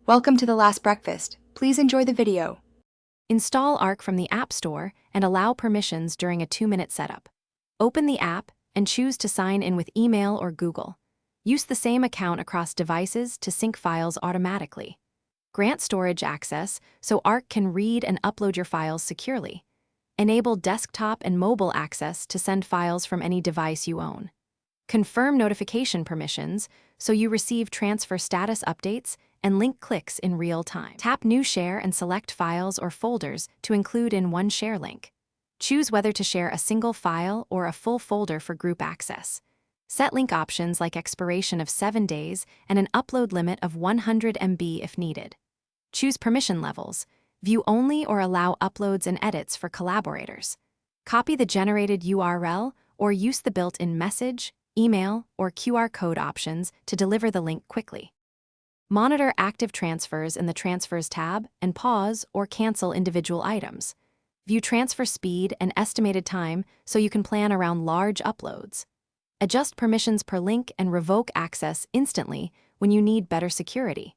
Welcome to The Last Breakfast. Please enjoy the video. Install Arc from the App Store and allow permissions during a 2-minute setup. Open the app and choose to sign in with email or Google. Use the same account across devices to sync files automatically. Grant storage access so Arc can read and upload your files securely. Enable desktop and mobile access to send files from any device you own. Confirm notification permissions so you receive transfer status updates and link clicks in real time. Tap New Share and select files or folders to include in one share link. Choose whether to share a single file or a full folder for group access. Set link options like expiration of 7 days and an upload limit of 100 MB if needed. Choose permission levels, view only or allow uploads and edits for collaborators. Copy the generated URL or use the built-in message, email, or QR code options to deliver the link quickly. Monitor active transfers in the Transfers tab and pause or cancel individual items. View transfer speed and estimated time so you can plan around large uploads. Adjust permissions per link and revoke access instantly when you need better security.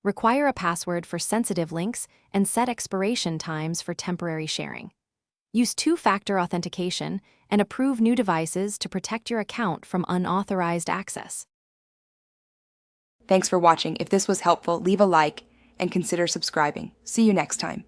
Require a password for sensitive links and set expiration times for temporary sharing. Use two-factor authentication and approve new devices to protect your account from unauthorized access. Thanks for watching. If this was helpful, leave a like and consider subscribing. See you next time.